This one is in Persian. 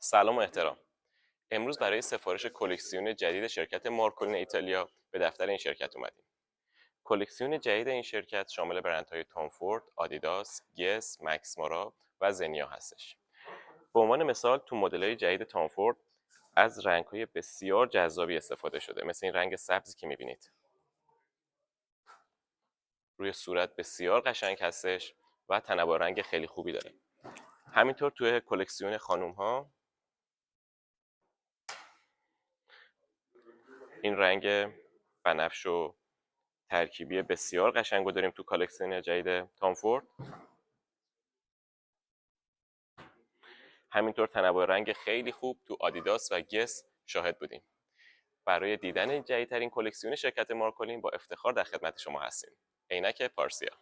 سلام و احترام. امروز برای سفارش کلکسیون جدید شرکت مارکولین ایتالیا به دفتر این شرکت اومدیم. کلکسیون جدید این شرکت شامل برندهای تام فورد، آدیداس، گس، مکس مارا و زنیا هستش. به عنوان مثال تو مدل‌های جدید تام فورد از رنگ‌های بسیار جذابی استفاده شده، مثل این رنگ سبزی که می‌بینید. روی صورت بسیار قشنگ هستش و تنوع رنگ خیلی خوبی داره. همینطور توی کلکسیون خانوم‌ها این رنگ بنفش و ترکیبی بسیار قشنگ رو داریم تو کالکسیون جدید تام فورد. همینطور تنوع رنگ خیلی خوب تو آدیداس و گس شاهد بودیم. برای دیدن جدیدترین کلکسیون شرکت مارکولین با افتخار در خدمت شما هستیم. عینک پارسیا.